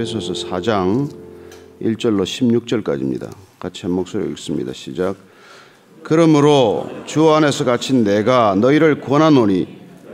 에베소서 4장 1절로 16절까지입니다. 같이 한 목소리로 읽습니다. 시작. 그러므로 주 안에서 갇힌 내가 너희를 권하노니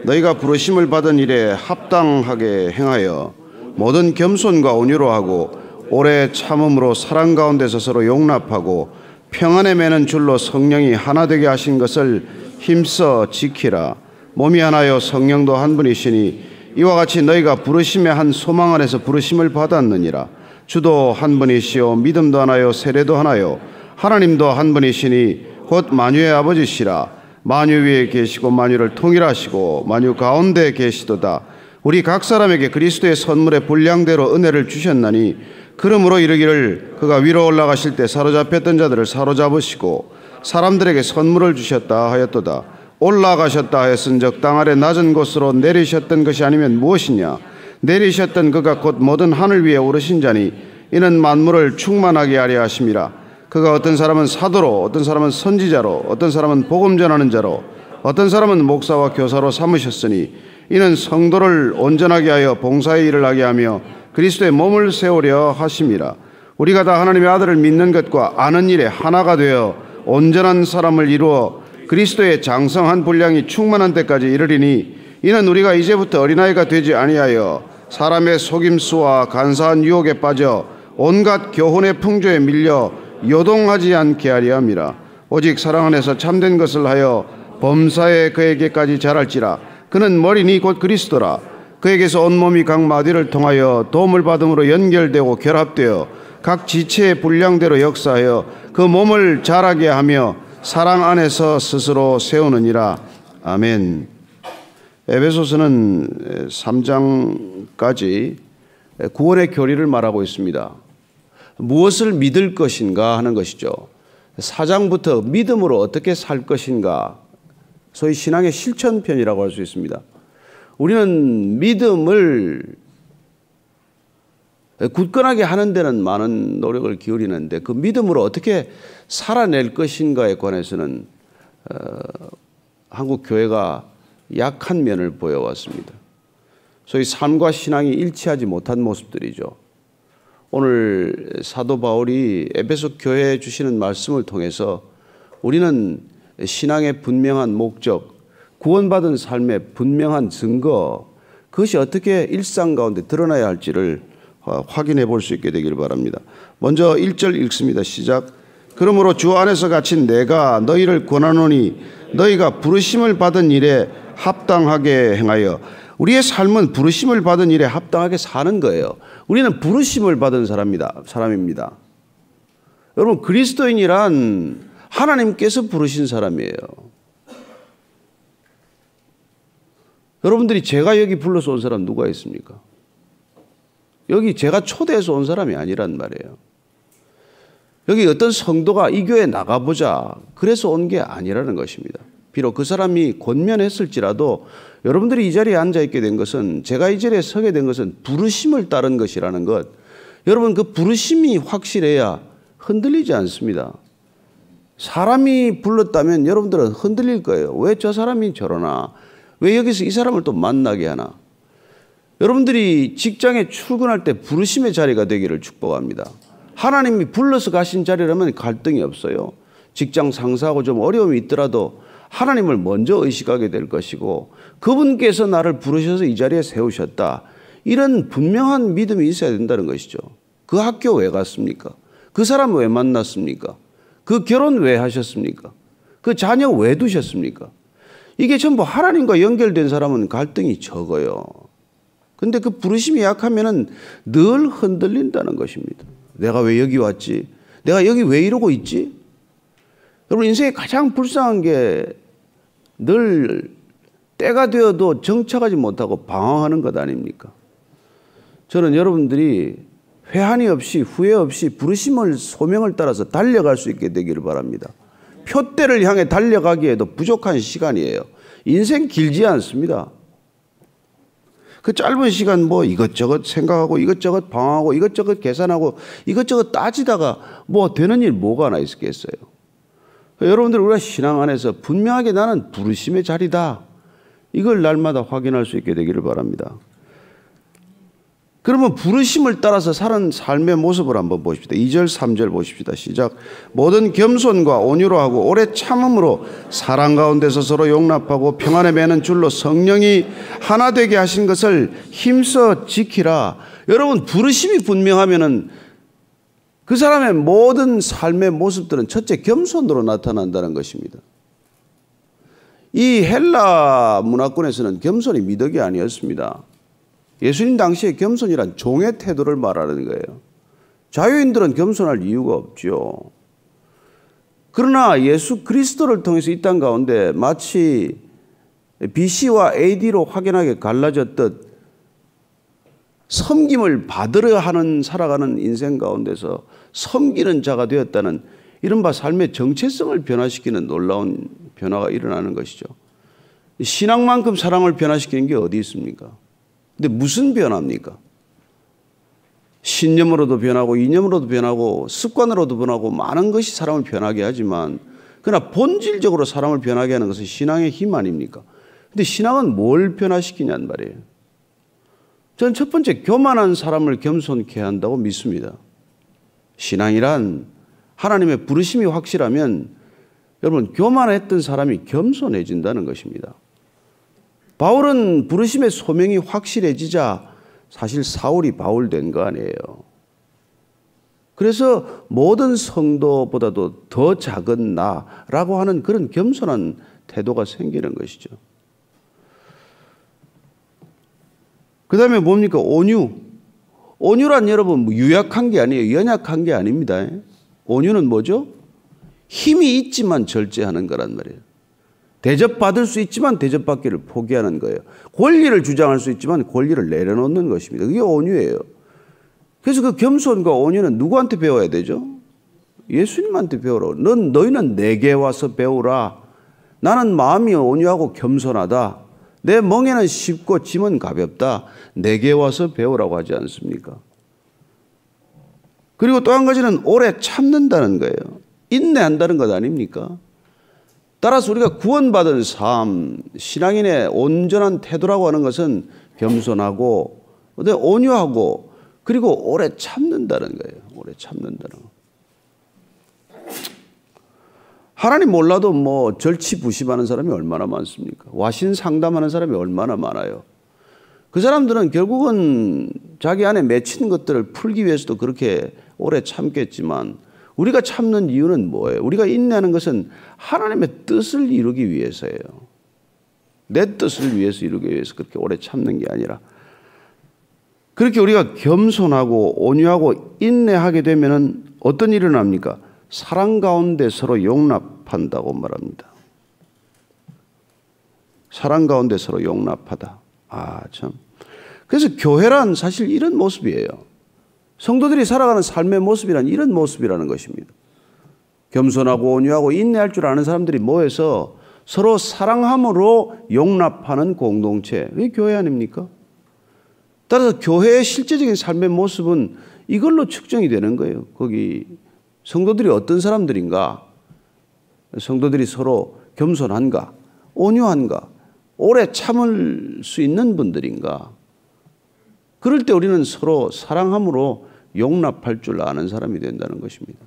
너희가 부르심을 받은 일에 합당하게 행하여 모든 겸손과 온유로 하고 오래 참음으로 사랑 가운데서 서로 용납하고 평안에 매는 줄로 성령이 하나 되게 하신 것을 힘써 지키라. 몸이 하나요 성령도 한 분이시니 이와 같이 너희가 부르심의 한 소망 안에서 부르심을 받았느니라. 주도 한 분이시요 믿음도 하나요 세례도 하나요 하나님도 한 분이시니 곧 만유의 아버지시라. 만유 위에 계시고 만유를 통일하시고 만유 가운데 계시도다. 우리 각 사람에게 그리스도의 선물의 분량대로 은혜를 주셨나니 그러므로 이르기를 그가 위로 올라가실 때 사로잡혔던 자들을 사로잡으시고 사람들에게 선물을 주셨다 하였도다. 올라가셨다 하였은즉 땅 아래 낮은 곳으로 내리셨던 것이 아니면 무엇이냐. 내리셨던 그가 곧 모든 하늘 위에 오르신 자니 이는 만물을 충만하게 하려 하심이라. 그가 어떤 사람은 사도로 어떤 사람은 선지자로 어떤 사람은 복음 전하는 자로 어떤 사람은 목사와 교사로 삼으셨으니 이는 성도를 온전하게 하여 봉사의 일을 하게 하며 그리스도의 몸을 세우려 하심이라. 우리가 다 하나님의 아들을 믿는 것과 아는 일에 하나가 되어 온전한 사람을 이루어 그리스도의 장성한 분량이 충만한 때까지 이르리니 이는 우리가 이제부터 어린아이가 되지 아니하여 사람의 속임수와 간사한 유혹에 빠져 온갖 교훈의 풍조에 밀려 요동하지 않게 하려 함이라. 오직 사랑 안에서 참된 것을 하여 범사에 그에게까지 자랄지라. 그는 머리니 곧 그리스도라. 그에게서 온몸이 각 마디를 통하여 도움을 받음으로 연결되고 결합되어 각 지체의 분량대로 역사하여 그 몸을 자라게 하며 사랑 안에서 스스로 세우느니라. 아멘. 에베소서는 3장까지 구원의 교리를 말하고 있습니다. 무엇을 믿을 것인가 하는 것이죠. 4장부터 믿음으로 어떻게 살 것인가, 소위 신앙의 실천편이라고 할 수 있습니다. 우리는 믿음을 굳건하게 하는 데는 많은 노력을 기울이는데 그 믿음으로 어떻게 살아낼 것인가에 관해서는 한국 교회가 약한 면을 보여왔습니다. 소위 삶과 신앙이 일치하지 못한 모습들이죠. 오늘 사도 바울이 에베소 교회에 주시는 말씀을 통해서 우리는 신앙의 분명한 목적, 구원받은 삶의 분명한 증거, 그것이 어떻게 일상 가운데 드러나야 할지를 확인해 볼 수 있게 되기를 바랍니다. 먼저 1절 읽습니다. 시작. 그러므로 주 안에서 갇힌 내가 너희를 권하노니 너희가 부르심을 받은 일에 합당하게 행하여. 우리의 삶은 부르심을 받은 일에 합당하게 사는 거예요. 우리는 부르심을 받은 사람입니다. 여러분, 그리스도인이란 하나님께서 부르신 사람이에요. 여러분들이 제가 여기 불러서 온 사람 누가 있습니까? 여기 제가 초대해서 온 사람이 아니란 말이에요. 여기 어떤 성도가 이 교회에 나가보자 그래서 온 게 아니라는 것입니다. 비록 그 사람이 권면했을지라도 여러분들이 이 자리에 앉아있게 된 것은, 제가 이 자리에 서게 된 것은 부르심을 따른 것이라는 것. 여러분, 그 부르심이 확실해야 흔들리지 않습니다. 사람이 불렀다면 여러분들은 흔들릴 거예요. 왜 저 사람이 저러나? 왜 여기서 이 사람을 또 만나게 하나? 여러분들이 직장에 출근할 때 부르심의 자리가 되기를 축복합니다. 하나님이 불러서 가신 자리라면 갈등이 없어요. 직장 상사하고 좀 어려움이 있더라도 하나님을 먼저 의식하게 될 것이고 그분께서 나를 부르셔서 이 자리에 세우셨다. 이런 분명한 믿음이 있어야 된다는 것이죠. 그 학교 왜 갔습니까? 그 사람 왜 만났습니까? 그 결혼 왜 하셨습니까? 그 자녀 왜 두셨습니까? 이게 전부 하나님과 연결된 사람은 갈등이 적어요. 근데 그 부르심이 약하면은 늘 흔들린다는 것입니다. 내가 왜 여기 왔지? 내가 여기 왜 이러고 있지? 여러분, 인생에 가장 불쌍한 게 늘 때가 되어도 정착하지 못하고 방황하는 것 아닙니까? 저는 여러분들이 회한이 없이 후회 없이 부르심을 소명을 따라서 달려갈 수 있게 되기를 바랍니다. 표대를 향해 달려가기에도 부족한 시간이에요. 인생 길지 않습니다. 그 짧은 시간 뭐 이것저것 생각하고 이것저것 방황하고 이것저것 계산하고 이것저것 따지다가 뭐 되는 일 뭐가 하나 있겠어요. 여러분들, 우리가 신앙 안에서 분명하게 나는 부르심의 자리다, 이걸 날마다 확인할 수 있게 되기를 바랍니다. 그러면 부르심을 따라서 사는 삶의 모습을 한번 보십시다. 2절 3절 보십시다. 시작. 모든 겸손과 온유로 하고 오래 참음으로 사랑 가운데서 서로 용납하고 평안에 매는 줄로 성령이 하나 되게 하신 것을 힘써 지키라. 여러분, 부르심이 분명하면은 그 사람의 모든 삶의 모습들은 첫째 겸손으로 나타난다는 것입니다. 이 헬라 문화권에서는 겸손이 미덕이 아니었습니다. 예수님 당시에 겸손이란 종의 태도를 말하는 거예요. 자유인들은 겸손할 이유가 없죠. 그러나 예수 그리스도를 통해서 이 땅 가운데 마치 BC와 AD로 확연하게 갈라졌듯 섬김을 받으려 하는 살아가는 인생 가운데서 섬기는 자가 되었다는 이른바 삶의 정체성을 변화시키는 놀라운 변화가 일어나는 것이죠. 신앙만큼 사랑을 변화시키는 게 어디 있습니까? 근데 무슨 변화입니까? 신념으로도 변하고 이념으로도 변하고 습관으로도 변하고 많은 것이 사람을 변하게 하지만 그러나 본질적으로 사람을 변하게 하는 것은 신앙의 힘 아닙니까? 근데 신앙은 뭘 변화시키냐는 말이에요. 저는 첫 번째 교만한 사람을 겸손케 한다고 믿습니다. 신앙이란 하나님의 부르심이 확실하면 여러분 교만했던 사람이 겸손해진다는 것입니다. 바울은 부르심의 소명이 확실해지자 사실 사울이 바울 된 거 아니에요. 그래서 모든 성도보다도 더 작은 나라고 하는 그런 겸손한 태도가 생기는 것이죠. 그 다음에 뭡니까? 온유. 온유란 여러분 뭐 유약한 게 아니에요. 연약한 게 아닙니다. 온유는 뭐죠? 힘이 있지만 절제하는 거란 말이에요. 대접받을 수 있지만 대접받기를 포기하는 거예요. 권리를 주장할 수 있지만 권리를 내려놓는 것입니다. 그게 온유예요. 그래서 그 겸손과 온유는 누구한테 배워야 되죠? 예수님한테 배우라. 너희는 내게 와서 배우라. 나는 마음이 온유하고 겸손하다. 내 멍에는 쉽고 짐은 가볍다. 내게 와서 배우라고 하지 않습니까? 그리고 또 한 가지는 오래 참는다는 거예요. 인내한다는 것 아닙니까? 따라서 우리가 구원받은 삶, 신앙인의 온전한 태도라고 하는 것은 겸손하고 온유하고 그리고 오래 참는다는 거예요. 오래 참는다는 거. 하나님 몰라도 뭐 절치부심하는 사람이 얼마나 많습니까? 와신 상담하는 사람이 얼마나 많아요. 그 사람들은 결국은 자기 안에 맺힌 것들을 풀기 위해서도 그렇게 오래 참겠지만 우리가 참는 이유는 뭐예요? 우리가 인내하는 것은 하나님의 뜻을 이루기 위해서예요. 내 뜻을 위해서 이루기 위해서 그렇게 오래 참는 게 아니라 그렇게 우리가 겸손하고 온유하고 인내하게 되면은 어떤 일이 일어납니까? 사랑 가운데 서로 용납한다고 말합니다. 사랑 가운데 서로 용납하다. 참. 그래서 교회란 사실 이런 모습이에요. 성도들이 살아가는 삶의 모습이란 이런 모습이라는 것입니다. 겸손하고 온유하고 인내할 줄 아는 사람들이 모여서 서로 사랑함으로 용납하는 공동체. 그게 교회 아닙니까? 따라서 교회의 실제적인 삶의 모습은 이걸로 측정이 되는 거예요. 거기 성도들이 어떤 사람들인가? 성도들이 서로 겸손한가? 온유한가? 오래 참을 수 있는 분들인가? 그럴 때 우리는 서로 사랑함으로 용납할 줄 아는 사람이 된다는 것입니다.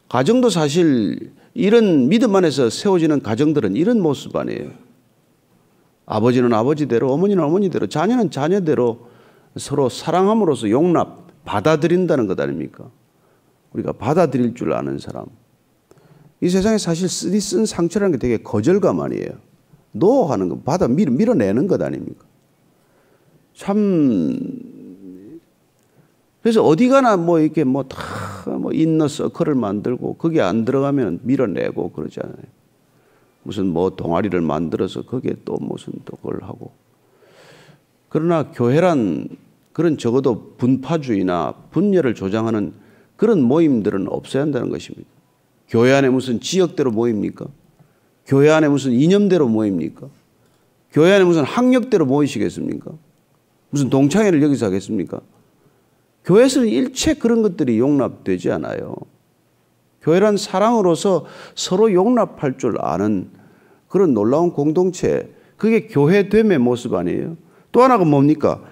가정도 사실 이런 믿음 안에서 세워지는 가정들은 이런 모습 아니에요. 아버지는 아버지대로, 어머니는 어머니대로, 자녀는 자녀대로 서로 사랑함으로써 용납, 받아들인다는 것 아닙니까? 우리가 받아들일 줄 아는 사람. 이 세상에 사실 쓴 상처라는 게 되게 거절감 아니에요. 노하는 거, 밀어내는 것 아닙니까? 참, 그래서 어디 가나 뭐 이렇게 인너 서클을 만들고 거기에 안 들어가면 밀어내고 그러지 않아요. 무슨 동아리를 만들어서 거기에 또 무슨 또 그걸 하고. 그러나 교회란 그런 적어도 분파주의나 분열을 조장하는 그런 모임들은 없어야 한다는 것입니다. 교회 안에 무슨 지역대로 모입니까? 교회 안에 무슨 이념대로 모입니까? 교회 안에 무슨 학력대로 모이시겠습니까? 무슨 동창회를 여기서 하겠습니까? 교회에서는 일체 그런 것들이 용납되지 않아요. 교회란 사랑으로서 서로 용납할 줄 아는 그런 놀라운 공동체, 그게 교회됨의 모습 아니에요? 또 하나가 뭡니까?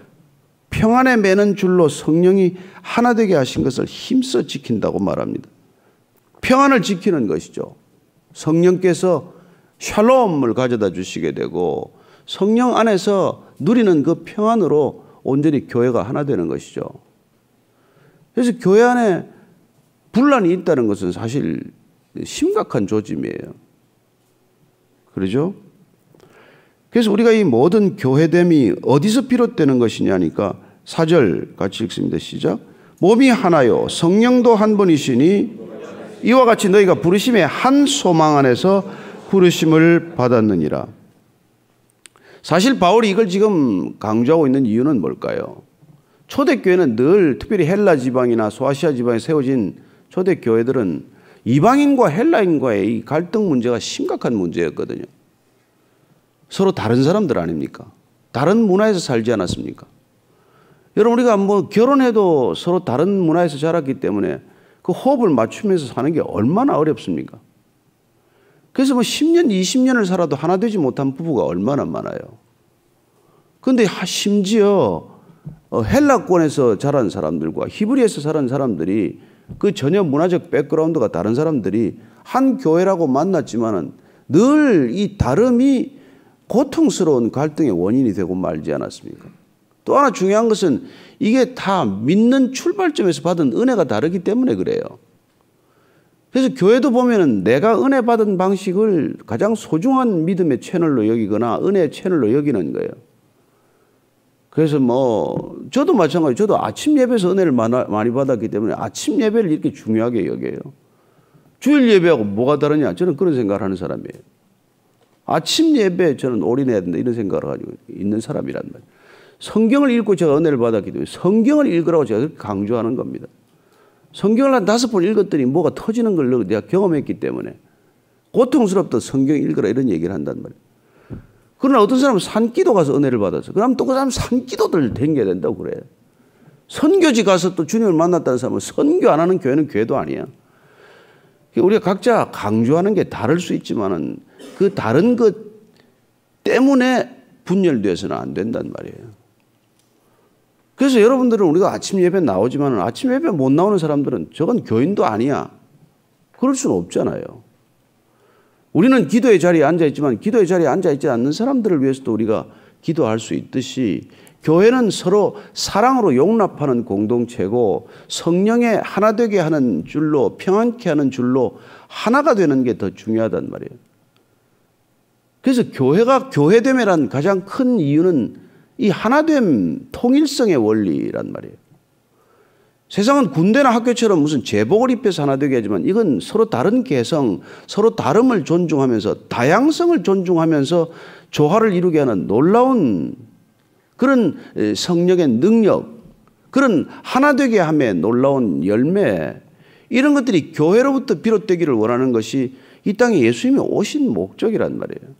평안에 매는 줄로 성령이 하나 되게 하신 것을 힘써 지킨다고 말합니다. 평안을 지키는 것이죠. 성령께서 샬롬을 가져다 주시게 되고 성령 안에서 누리는 그 평안으로 온전히 교회가 하나 되는 것이죠. 그래서 교회 안에 분란이 있다는 것은 사실 심각한 조짐이에요. 그러죠? 그래서 우리가 이 모든 교회됨이 어디서 비롯되는 것이냐니까 4절 같이 읽습니다. 시작. 몸이 하나요 성령도 한 분이시니 이와 같이 너희가 부르심의 한 소망 안에서 부르심을 받았느니라. 사실 바울이 이걸 지금 강조하고 있는 이유는 뭘까요? 초대교회는 늘 특별히 헬라 지방이나 소아시아 지방에 세워진 초대교회들은 이방인과 헬라인과의 이 갈등 문제가 심각한 문제였거든요. 서로 다른 사람들 아닙니까? 다른 문화에서 살지 않았습니까? 여러분 우리가 뭐 결혼해도 서로 다른 문화에서 자랐기 때문에 그 호흡을 맞추면서 사는 게 얼마나 어렵습니까? 그래서 뭐 10년, 20년을 살아도 하나 되지 못한 부부가 얼마나 많아요. 그런데 심지어 헬라권에서 자란 사람들과 히브리에서 자란 사람들이 그 전혀 문화적 백그라운드가 다른 사람들이 한 교회라고 만났지만은 늘 이 다름이 고통스러운 갈등의 원인이 되고 말지 않았습니까? 또 하나 중요한 것은 이게 다 믿는 출발점에서 받은 은혜가 다르기 때문에 그래요. 그래서 교회도 보면은 내가 은혜 받은 방식을 가장 소중한 믿음의 채널로 여기거나 은혜의 채널로 여기는 거예요. 그래서 뭐 저도 마찬가지, 저도 아침 예배에서 은혜를 많이 받았기 때문에 아침 예배를 이렇게 중요하게 여겨요. 주일 예배하고 뭐가 다르냐? 저는 그런 생각을 하는 사람이에요. 아침 예배에 저는 올인해야 된다 이런 생각을 가지고 있는 사람이란 말이에요. 성경을 읽고 제가 은혜를 받았기 때문에 성경을 읽으라고 제가 그렇게 강조하는 겁니다. 성경을 한 5번 읽었더니 뭐가 터지는 걸 내가 경험했기 때문에 고통스럽다 성경 읽으라 이런 얘기를 한단 말이에요. 그러나 어떤 사람은 산기도 가서 은혜를 받았어. 그럼 또 그 사람 산기도들 댕겨야 된다고 그래. 선교지 가서 또 주님을 만났다는 사람은 선교 안 하는 교회는 교회도 아니야. 우리가 각자 강조하는 게 다를 수 있지만은 그 다른 것 때문에 분열되어서는 안 된단 말이에요. 그래서 여러분들은 우리가 아침 예배 나오지만 아침 예배 못 나오는 사람들은 저건 교인도 아니야. 그럴 수는 없잖아요. 우리는 기도의 자리에 앉아있지만 기도의 자리에 앉아있지 않는 사람들을 위해서도 우리가 기도할 수 있듯이 교회는 서로 사랑으로 용납하는 공동체고 성령의 하나 되게 하는 줄로 평안케 하는 줄로 하나가 되는 게 더 중요하단 말이에요. 그래서 교회가 교회됨이란 가장 큰 이유는 이 하나됨 통일성의 원리란 말이에요. 세상은 군대나 학교처럼 무슨 제복을 입혀서 하나 되게 하지만 이건 서로 다른 개성, 서로 다름을 존중하면서 다양성을 존중하면서 조화를 이루게 하는 놀라운 그런 성령의 능력, 그런 하나 되게 함의 놀라운 열매, 이런 것들이 교회로부터 비롯되기를 원하는 것이 이 땅에 예수님이 오신 목적이란 말이에요.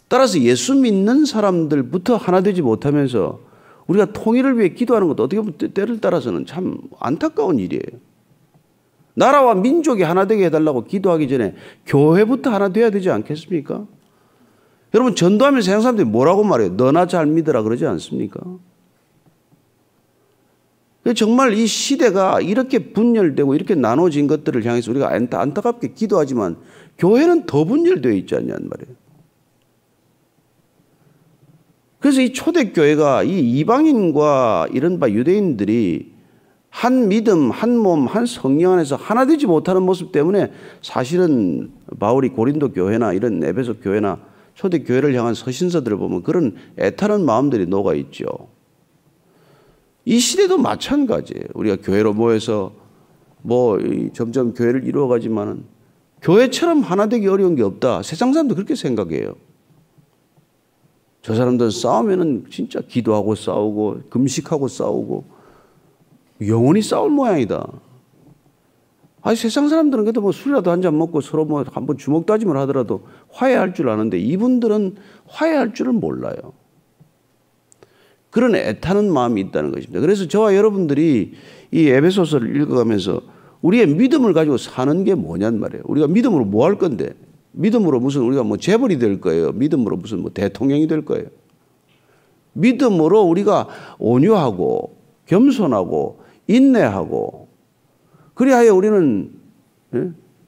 따라서 예수 믿는 사람들부터 하나 되지 못하면서 우리가 통일을 위해 기도하는 것도 어떻게 보면 때를 따라서는 참 안타까운 일이에요. 나라와 민족이 하나 되게 해달라고 기도하기 전에 교회부터 하나 돼야 되지 않겠습니까? 여러분 전도하면 세상 사람들이 뭐라고 말해요? 너나 잘 믿으라 그러지 않습니까? 정말 이 시대가 이렇게 분열되고 이렇게 나눠진 것들을 향해서 우리가 안타깝게 기도하지만 교회는 더 분열되어 있지 않냐는 말이에요. 그래서 이 초대교회가 이 이방인과 이른바 유대인들이 한 믿음, 한 몸, 한 성령 안에서 하나 되지 못하는 모습 때문에 사실은 바울이 고린도 교회나 이런 에베소 교회나 초대교회를 향한 서신서들을 보면 그런 애타는 마음들이 녹아 있죠. 이 시대도 마찬가지예요. 우리가 교회로 모여서 점점 교회를 이루어가지만은 교회처럼 하나 되기 어려운 게 없다. 세상 사람도 그렇게 생각해요. 저 사람들은 싸우면은 진짜 기도하고 싸우고 금식하고 싸우고 영원히 싸울 모양이다. 아니 세상 사람들은 그래도 뭐 술이라도 한 잔 먹고 서로 뭐 한번 주먹 다짐을 하더라도 화해할 줄 아는데 이분들은 화해할 줄을 몰라요. 그런 애타는 마음이 있다는 것입니다. 그래서 저와 여러분들이 이 에베소서를 읽어가면서 우리의 믿음을 가지고 사는 게 뭐냔 말이에요. 우리가 믿음으로 뭐 할 건데? 믿음으로 무슨 우리가 뭐 재벌이 될 거예요. 믿음으로 무슨 뭐 대통령이 될 거예요. 믿음으로 우리가 온유하고 겸손하고 인내하고 그리하여 우리는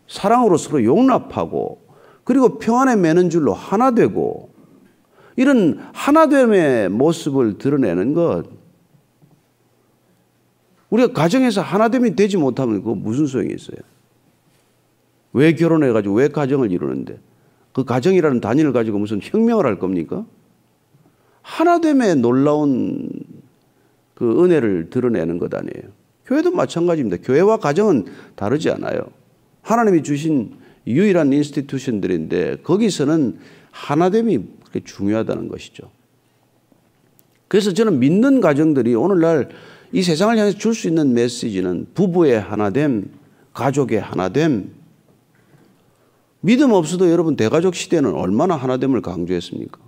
사랑으로 서로 용납하고 그리고 평안에 매는 줄로 하나 되고 이런 하나됨의 모습을 드러내는 것. 우리가 가정에서 하나됨이 되지 못하면 그거 무슨 소용이 있어요? 왜 결혼해가지고 왜 가정을 이루는데 그 가정이라는 단위를 가지고 무슨 혁명을 할 겁니까? 하나됨의 놀라운 그 은혜를 드러내는 것 아니에요. 교회도 마찬가지입니다. 교회와 가정은 다르지 않아요. 하나님이 주신 유일한 인스티튜션들인데 거기서는 하나됨이 그렇게 중요하다는 것이죠. 그래서 저는 믿는 가정들이 오늘날 이 세상을 향해서 줄 수 있는 메시지는 부부의 하나됨, 가족의 하나됨. 믿음 없어도 여러분 대가족 시대는 얼마나 하나됨을 강조했습니까?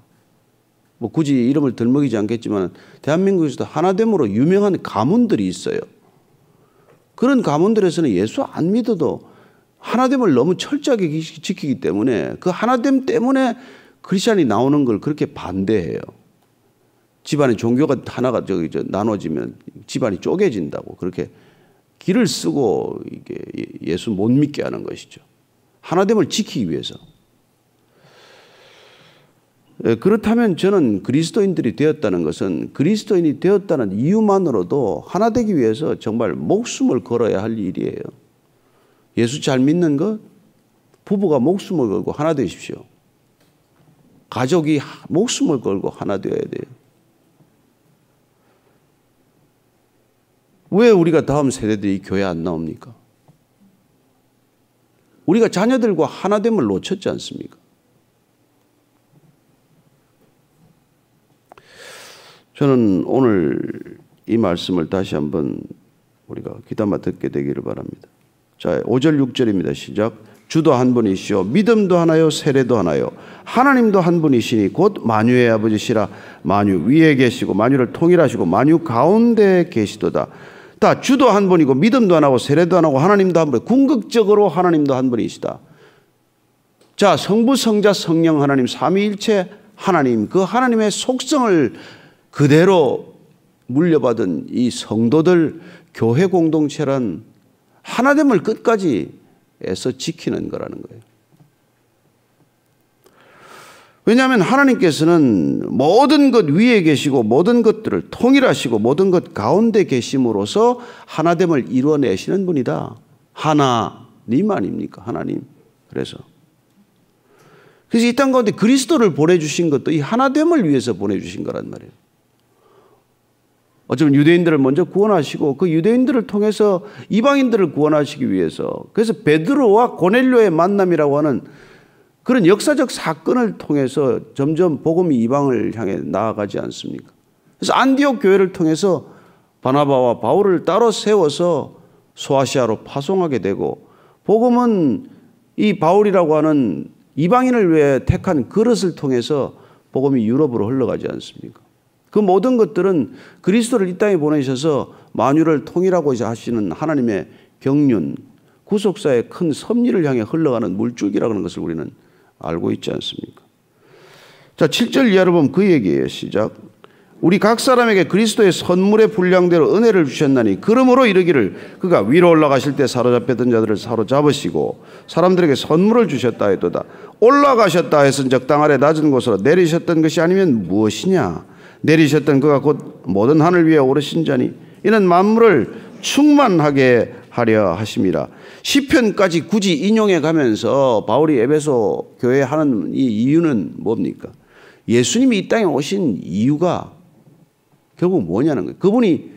뭐 굳이 이름을 들먹이지 않겠지만 대한민국에서도 하나됨으로 유명한 가문들이 있어요. 그런 가문들에서는 예수 안 믿어도 하나됨을 너무 철저하게 지키기 때문에 그 하나됨 때문에 크리스찬이 나오는 걸 그렇게 반대해요. 집안의 종교가 하나가 나눠지면 집안이 쪼개진다고 그렇게 길을 쓰고 이게 예수 못 믿게 하는 것이죠. 하나됨을 지키기 위해서. 그렇다면 저는 그리스도인들이 되었다는 것은 그리스도인이 되었다는 이유만으로도 하나 되기 위해서 정말 목숨을 걸어야 할 일이에요. 예수 잘 믿는 것, 부부가 목숨을 걸고 하나 되십시오. 가족이 목숨을 걸고 하나 되어야 돼요. 왜 우리가 다음 세대들이 교회 안 나옵니까? 우리가 자녀들과 하나됨을 놓쳤지 않습니까? 저는 오늘 이 말씀을 다시 한번 우리가 귀담아 듣게 되기를 바랍니다. 자, 5절 6절입니다. 시작. 주도 한 분이시오 믿음도 하나요 세례도 하나요 하나님도 한 분이시니 곧 만유의 아버지시라 만유 위에 계시고 만유를 통일하시고 만유 가운데 계시도다. 다 주도 한 분이고 믿음도 하나고 세례도 하나고 하나님도 한 분. 궁극적으로 하나님도 한 분이시다. 자, 성부 성자 성령 하나님 삼위일체 하나님 그 하나님의 속성을 그대로 물려받은 이 성도들 교회 공동체란 하나됨을 끝까지 애써 지키는 거라는 거예요. 왜냐하면 하나님께서는 모든 것 위에 계시고 모든 것들을 통일하시고 모든 것 가운데 계심으로써 하나됨을 이루어내시는 분이다. 하나님 아닙니까? 하나님. 그래서 이 땅 가운데 그리스도를 보내주신 것도 이 하나됨을 위해서 보내주신 거란 말이에요. 어쩌면 유대인들을 먼저 구원하시고 그 유대인들을 통해서 이방인들을 구원하시기 위해서 그래서 베드로와 고넬료의 만남이라고 하는 그런 역사적 사건을 통해서 점점 복음이 이방을 향해 나아가지 않습니까? 그래서 안디옥 교회를 통해서 바나바와 바울을 따로 세워서 소아시아로 파송하게 되고 복음은 이 바울이라고 하는 이방인을 위해 택한 그릇을 통해서 복음이 유럽으로 흘러가지 않습니까? 그 모든 것들은 그리스도를 이 땅에 보내셔서 만유를 통일하고 하시는 하나님의 경륜, 구속사의 큰 섭리를 향해 흘러가는 물줄기라는 것을 우리는 알고 있지 않습니까? 자, 7절 이하로 보면 그 얘기예요. 시작. 우리 각 사람에게 그리스도의 선물의 분량대로 은혜를 주셨나니 그러므로 이르기를 그가 위로 올라가실 때 사로잡혔던 자들을 사로잡으시고 사람들에게 선물을 주셨다 했도다. 올라가셨다 했은즉 땅 아래 낮은 곳으로 내리셨던 것이 아니면 무엇이냐? 내리셨던 그가 곧 모든 하늘 위에 오르신 자니 이는 만물을 충만하게 하려 하심이라. 시편까지 굳이 인용해 가면서 바울이 에베소 교회에 하는 이 이유는 뭡니까? 예수님이 이 땅에 오신 이유가 결국 뭐냐는 거예요. 그분이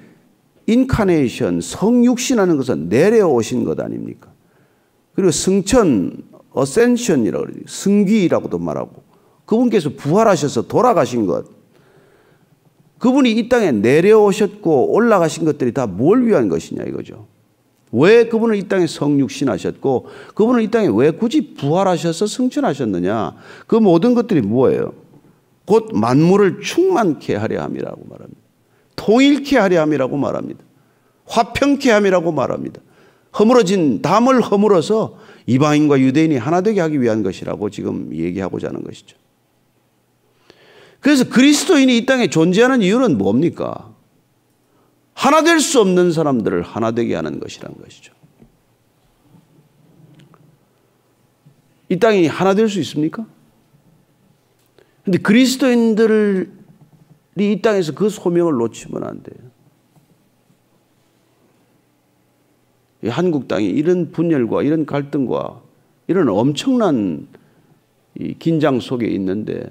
인카네이션, 성육신하는 것은 내려오신 것 아닙니까? 그리고 승천, 어센션이라고 그러죠. 승귀라고도 말하고 그분께서 부활하셔서 돌아가신 것. 그분이 이 땅에 내려오셨고 올라가신 것들이 다 뭘 위한 것이냐 이거죠. 왜 그분은 이 땅에 성육신하셨고 그분은 이 땅에 왜 굳이 부활하셔서 승천하셨느냐. 그 모든 것들이 뭐예요? 곧 만물을 충만케 하려 함이라고 말합니다. 통일케 하려 함이라고 말합니다. 화평케 함이라고 말합니다. 허물어진 담을 허물어서 이방인과 유대인이 하나 되게 하기 위한 것이라고 지금 얘기하고자 하는 것이죠. 그래서 그리스도인이 이 땅에 존재하는 이유는 뭡니까? 하나 될 수 없는 사람들을 하나 되게 하는 것이란 것이죠. 이 땅이 하나 될 수 있습니까? 그런데 그리스도인들이 이 땅에서 그 소명을 놓치면 안 돼요. 이 한국 땅이 이런 분열과 이런 갈등과 이런 엄청난 이 긴장 속에 있는데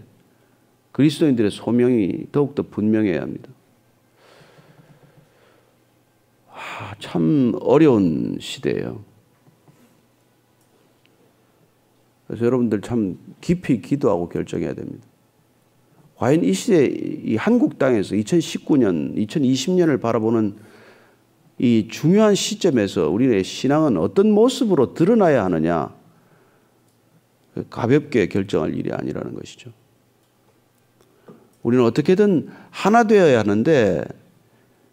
그리스도인들의 소명이 더욱더 분명해야 합니다. 참 어려운 시대예요. 그래서 여러분들 참 깊이 기도하고 결정해야 됩니다. 과연 이 시대, 이 한국 땅에서 2019년, 2020년을 바라보는 이 중요한 시점에서 우리의 신앙은 어떤 모습으로 드러나야 하느냐, 가볍게 결정할 일이 아니라는 것이죠. 우리는 어떻게든 하나 되어야 하는데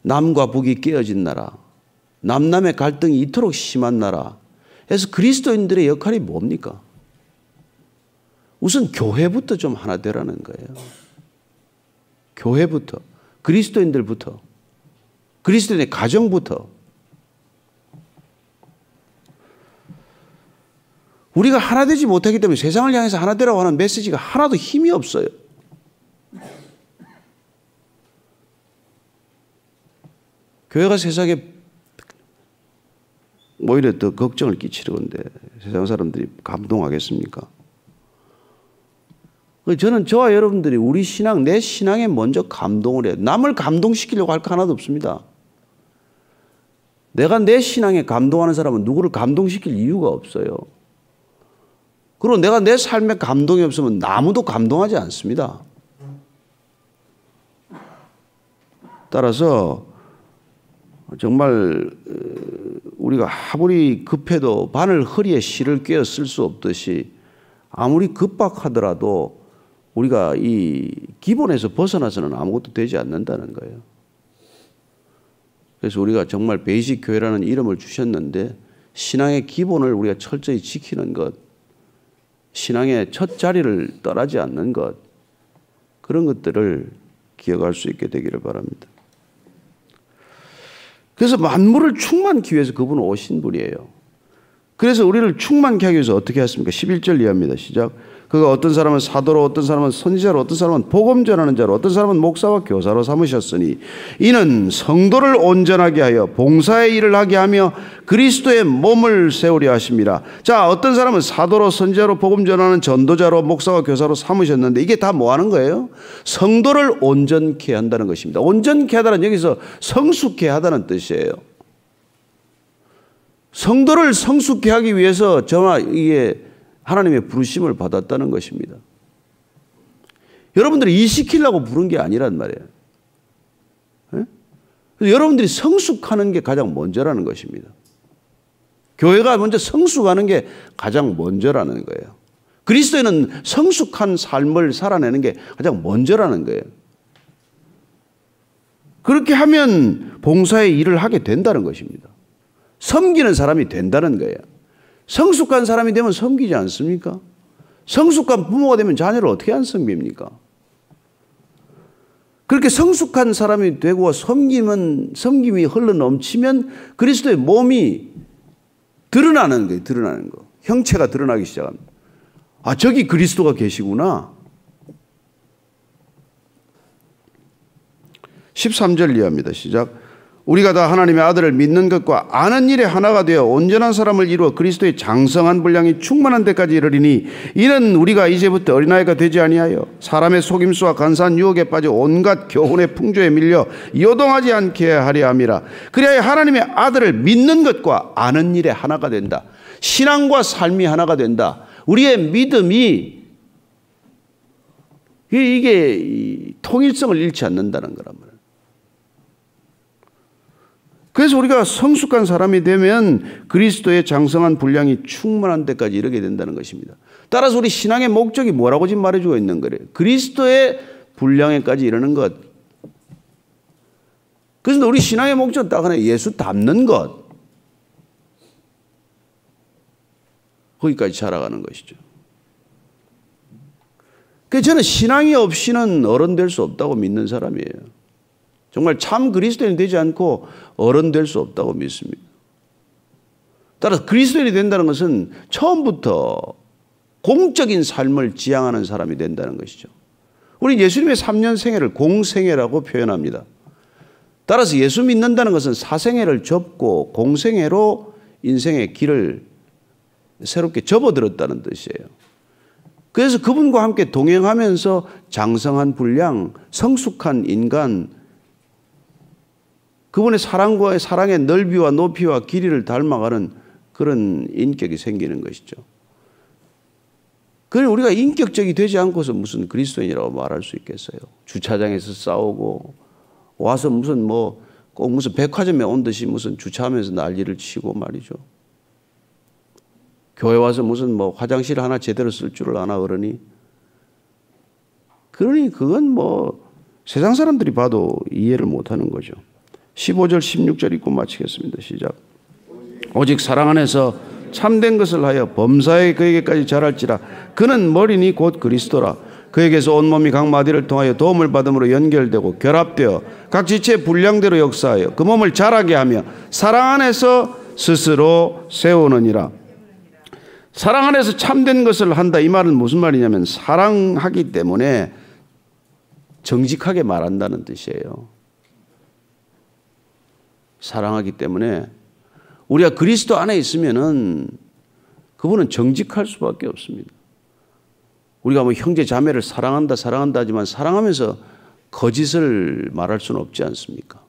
남과 북이 깨어진 나라, 남남의 갈등이 이토록 심한 나라에서 그리스도인들의 역할이 뭡니까? 우선 교회부터 좀 하나 되라는 거예요. 교회부터, 그리스도인들부터, 그리스도인의 가정부터. 우리가 하나 되지 못하기 때문에 세상을 향해서 하나 되라고 하는 메시지가 하나도 힘이 없어요. 교회가 세상에 오히려 더 걱정을 끼치려는데 세상 사람들이 감동하겠습니까? 저는 저와 여러분들이 우리 신앙, 내 신앙에 먼저 감동을 해요. 남을 감동시키려고 할 거 하나도 없습니다. 내가 내 신앙에 감동하는 사람은 누구를 감동시킬 이유가 없어요. 그리고 내가 내 삶에 감동이 없으면 아무도 감동하지 않습니다. 따라서 정말 우리가 아무리 급해도 바늘 허리에 실을 꿰어 쓸 수 없듯이 아무리 급박하더라도 우리가 이 기본에서 벗어나서는 아무것도 되지 않는다는 거예요. 그래서 우리가 정말 베이직 교회라는 이름을 주셨는데 신앙의 기본을 우리가 철저히 지키는 것, 신앙의 첫 자리를 떠나지 않는 것, 그런 것들을 기억할 수 있게 되기를 바랍니다. 그래서 만물을 충만케 위해서 그분은 오신 분이에요. 그래서 우리를 충만케 하기 위해서 어떻게 했습니까? 11절 이하입니다. 시작. 그가 어떤 사람은 사도로, 어떤 사람은 선지자로, 어떤 사람은 복음 전하는 자로, 어떤 사람은 목사와 교사로 삼으셨으니 이는 성도를 온전하게 하여 봉사의 일을 하게 하며 그리스도의 몸을 세우려 하심이라. 자, 어떤 사람은 사도로, 선지자로, 복음 전하는 전도자로, 목사와 교사로 삼으셨는데 이게 다 뭐 하는 거예요? 성도를 온전케 한다는 것입니다. 온전케 하다는 여기서 성숙케 하다는 뜻이에요. 성도를 성숙케 하기 위해서 저와 이게 하나님의 부르심을 받았다는 것입니다. 여러분들이 일 시키려고 부른 게 아니란 말이에요. 그래서 여러분들이 성숙하는 게 가장 먼저라는 것입니다. 교회가 먼저 성숙하는 게 가장 먼저라는 거예요. 그리스도인은 성숙한 삶을 살아내는 게 가장 먼저라는 거예요. 그렇게 하면 봉사의 일을 하게 된다는 것입니다. 섬기는 사람이 된다는 거예요. 성숙한 사람이 되면 섬기지 않습니까? 성숙한 부모가 되면 자녀를 어떻게 안 섬깁니까? 그렇게 성숙한 사람이 되고 섬김이 흘러 넘치면 그리스도의 몸이 드러나는 거예요. 드러나는 거. 형체가 드러나기 시작합니다. 아, 저기 그리스도가 계시구나. 13절 이하입니다. 시작. 우리가 다 하나님의 아들을 믿는 것과 아는 일에 하나가 되어 온전한 사람을 이루어 그리스도의 장성한 분량이 충만한 데까지 이르리니 이는 우리가 이제부터 어린아이가 되지 아니하여 사람의 속임수와 간사한 유혹에 빠져 온갖 교훈의 풍조에 밀려 요동하지 않게 하려 함이라. 그리하여 하나님의 아들을 믿는 것과 아는 일에 하나가 된다. 신앙과 삶이 하나가 된다. 우리의 믿음이 이게 통일성을 잃지 않는다는 거란 말이에요. 그래서 우리가 성숙한 사람이 되면 그리스도의 장성한 분량이 충만한 데까지 이르게 된다는 것입니다. 따라서 우리 신앙의 목적이 뭐라고 지금 말해주고 있는 거예요? 그리스도의 분량에까지 이르는 것. 그래서 우리 신앙의 목적은 딱 하나, 예수 닮는 것. 거기까지 자라가는 것이죠. 그래서 저는 신앙이 없이는 어른 될 수 없다고 믿는 사람이에요. 정말 참 그리스도인이 되지 않고 어른 될 수 없다고 믿습니다. 따라서 그리스도인이 된다는 것은 처음부터 공적인 삶을 지향하는 사람이 된다는 것이죠. 우리 예수님의 3년 생애를 공생애라고 표현합니다. 따라서 예수 믿는다는 것은 사생애를 접고 공생애로 인생의 길을 새롭게 접어들었다는 뜻이에요. 그래서 그분과 함께 동행하면서 장성한 분량, 성숙한 인간, 그분의 사랑과의 사랑의 넓이와 높이와 길이를 닮아가는 그런 인격이 생기는 것이죠. 그러니 우리가 인격적이 되지 않고서 무슨 그리스도인이라고 말할 수 있겠어요. 주차장에서 싸우고 와서 무슨 꼭 무슨 백화점에 온 듯이 무슨 주차하면서 난리를 치고 말이죠. 교회 와서 무슨 화장실 하나 제대로 쓸 줄을 아나 어른이. 그러니 그건 세상 사람들이 봐도 이해를 못하는 거죠. 15절 16절 읽고 마치겠습니다. 시작. 오직 사랑 안에서 참된 것을 하여 범사에 그에게까지 자랄지라. 그는 머리니 곧 그리스도라. 그에게서 온몸이 각 마디를 통하여 도움을 받음으로 연결되고 결합되어 각 지체의 분량대로 역사하여 그 몸을 자라게 하며 사랑 안에서 스스로 세우느니라. 사랑 안에서 참된 것을 한다. 이 말은 무슨 말이냐면 사랑하기 때문에 정직하게 말한다는 뜻이에요. 사랑하기 때문에 우리가 그리스도 안에 있으면은 그분은 정직할 수밖에 없습니다. 우리가 형제 자매를 사랑한다 하지만 사랑하면서 거짓을 말할 수는 없지 않습니까?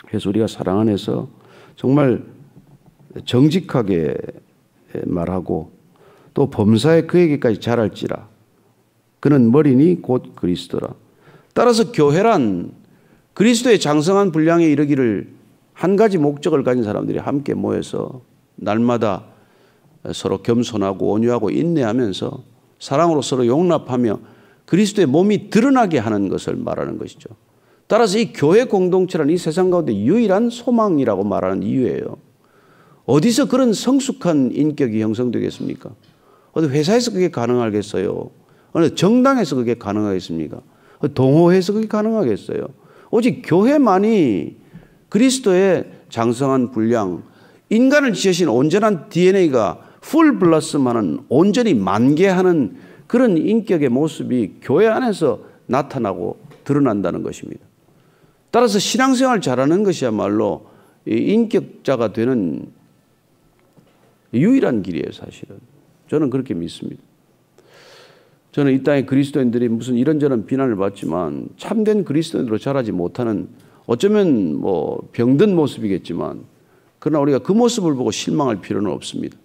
그래서 우리가 사랑 안에서 정말 정직하게 말하고 또 범사에 그에게까지 자랄지라. 그는 머리니 곧 그리스도라. 따라서 교회란 그리스도의 장성한 분량에 이르기를 한 가지 목적을 가진 사람들이 함께 모여서 날마다 서로 겸손하고 온유하고 인내하면서 사랑으로 서로 용납하며 그리스도의 몸이 드러나게 하는 것을 말하는 것이죠. 따라서 이 교회 공동체란 이 세상 가운데 유일한 소망이라고 말하는 이유예요. 어디서 그런 성숙한 인격이 형성되겠습니까? 어디 회사에서 그게 가능하겠어요? 어느 정당에서 그게 가능하겠습니까? 동호회에서 그게 가능하겠어요? 오직 교회만이 그리스도의 장성한 분량, 인간을 지으신 온전한 DNA가 풀 블러썸하는 온전히 만개하는 그런 인격의 모습이 교회 안에서 나타나고 드러난다는 것입니다. 따라서 신앙생활 잘하는 것이야말로 인격자가 되는 유일한 길이에요, 사실은. 저는 그렇게 믿습니다. 저는 이 땅의 그리스도인들이 무슨 이런저런 비난을 받지만 참된 그리스도인으로 자라지 못하는 어쩌면 병든 모습이겠지만 그러나 우리가 그 모습을 보고 실망할 필요는 없습니다.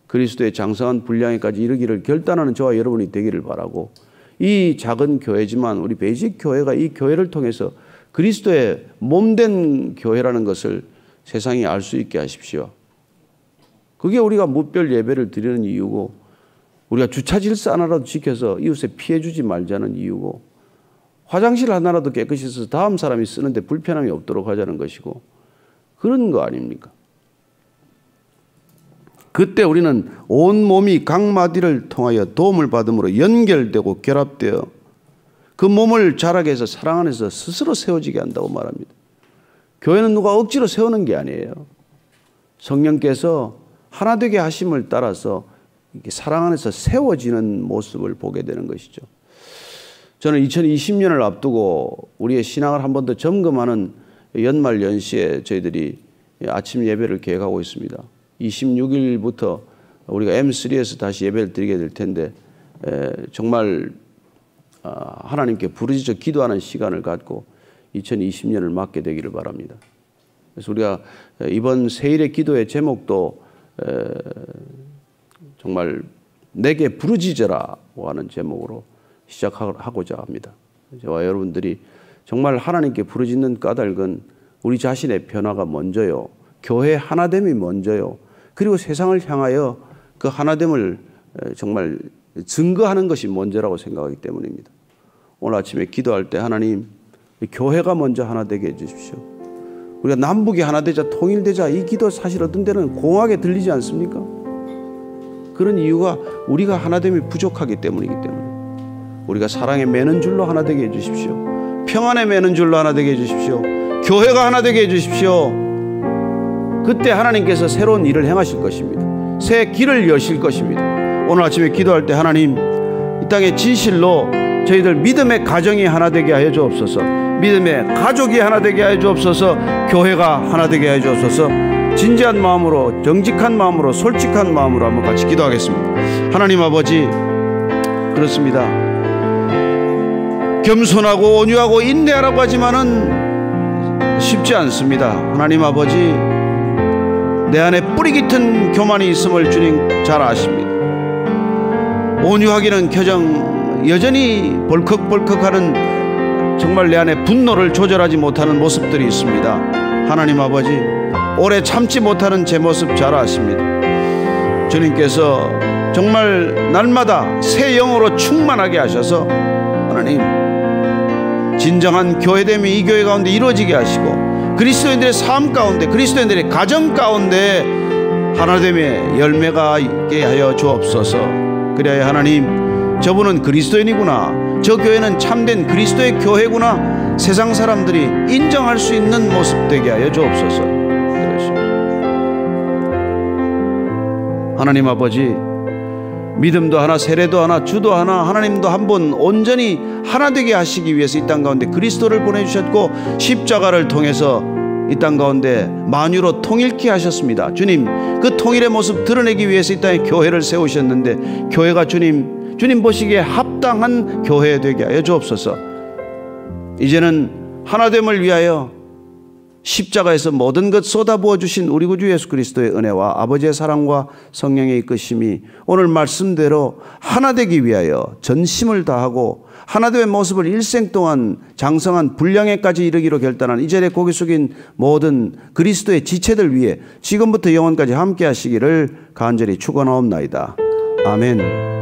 그리스도의 장성한 분량에까지 이르기를 결단하는 저와 여러분이 되기를 바라고 이 작은 교회지만 우리 베이직 교회가 이 교회를 통해서 그리스도의 몸된 교회라는 것을 세상이 알 수 있게 하십시오. 그게 우리가 무별 예배를 드리는 이유고 우리가 주차 질서 하나라도 지켜서 이웃에 피해 주지 말자는 이유고 화장실 하나라도 깨끗이 써서 다음 사람이 쓰는데 불편함이 없도록 하자는 것이고 그런 거 아닙니까? 그때 우리는 온 몸이 각 마디를 통하여 도움을 받음으로 연결되고 결합되어 그 몸을 자라게 해서 사랑 안에서 스스로 세워지게 한다고 말합니다. 교회는 누가 억지로 세우는 게 아니에요. 성령께서 하나 되게 하심을 따라서 이렇게 사랑 안에서 세워지는 모습을 보게 되는 것이죠. 저는 2020년을 앞두고 우리의 신앙을 한 번 더 점검하는 연말 연시에 저희들이 아침 예배를 계획하고 있습니다. 26일부터 우리가 M3에서 다시 예배를 드리게 될 텐데 정말 하나님께 부르짖어 기도하는 시간을 갖고 2020년을 맞게 되기를 바랍니다. 그래서 우리가 이번 세일의 기도의 제목도 정말 내게 부르짖어라고 하는 제목으로 시작하고자 합니다. 저와 여러분들이 정말 하나님께 부르짖는 까닭은 우리 자신의 변화가 먼저요. 교회 하나됨이 먼저요. 그리고 세상을 향하여 그 하나됨을 정말 증거하는 것이 먼저라고 생각하기 때문입니다. 오늘 아침에 기도할 때 하나님 교회가 먼저 하나 되게 해주십시오. 우리가 남북이 하나 되자 통일되자 이 기도 사실 어떤 때는 공하게 들리지 않습니까? 그런 이유가 우리가 하나됨이 부족하기 때문이기 때문에 우리가 사랑에 매는 줄로 하나 되게 해주십시오. 평안에 매는 줄로 하나 되게 해주십시오. 교회가 하나 되게 해주십시오. 그때 하나님께서 새로운 일을 행하실 것입니다. 새 길을 여실 것입니다. 오늘 아침에 기도할 때 하나님, 이 땅에 진실로 저희들 믿음의 가정이 하나 되게 하여 주옵소서. 믿음의 가족이 하나 되게 하여 주옵소서. 교회가 하나 되게 하여 주옵소서. 진지한 마음으로, 정직한 마음으로, 솔직한 마음으로 한번 같이 기도하겠습니다. 하나님 아버지, 그렇습니다. 겸손하고 온유하고 인내하라고 하지만은 쉽지 않습니다. 하나님 아버지, 내 안에 뿌리 깊은 교만이 있음을 주님 잘 아십니다. 온유하기는 켜정 여전히 벌컥벌컥하는, 정말 내 안에 분노를 조절하지 못하는 모습들이 있습니다. 하나님 아버지, 오래 참지 못하는 제 모습 잘 아십니다. 주님께서 정말 날마다 새 영으로 충만하게 하셔서 하나님, 진정한 교회됨이 이 교회 가운데 이루어지게 하시고 그리스도인들의 삶 가운데, 그리스도인들의 가정 가운데 하나됨의 열매가 있게 하여 주옵소서. 그래야 하나님, 저분은 그리스도인이구나, 저 교회는 참된 그리스도의 교회구나, 세상 사람들이 인정할 수 있는 모습 되게 하여 주옵소서. 하나님 아버지, 믿음도 하나, 세례도 하나, 주도 하나, 하나님도 한 분 온전히 하나 되게 하시기 위해서 이 땅 가운데 그리스도를 보내주셨고 십자가를 통해서 이 땅 가운데 만유로 통일케 하셨습니다. 주님, 그 통일의 모습 드러내기 위해서 이 땅에 교회를 세우셨는데, 교회가 주님 보시기에 합당한 교회 되게 하여 주옵소서. 이제는 하나됨을 위하여 십자가에서 모든 것 쏟아부어 주신 우리 구주 예수 그리스도의 은혜와 아버지의 사랑과 성령의 이끄심이 오늘 말씀대로 하나 되기 위하여 전심을 다하고 하나됨의 모습을 일생 동안 장성한 분량에까지 이르기로 결단한 이 자리에 고개 숙인 모든 그리스도의 지체들 위해 지금부터 영원까지 함께 하시기를 간절히 축원하옵나이다. 아멘.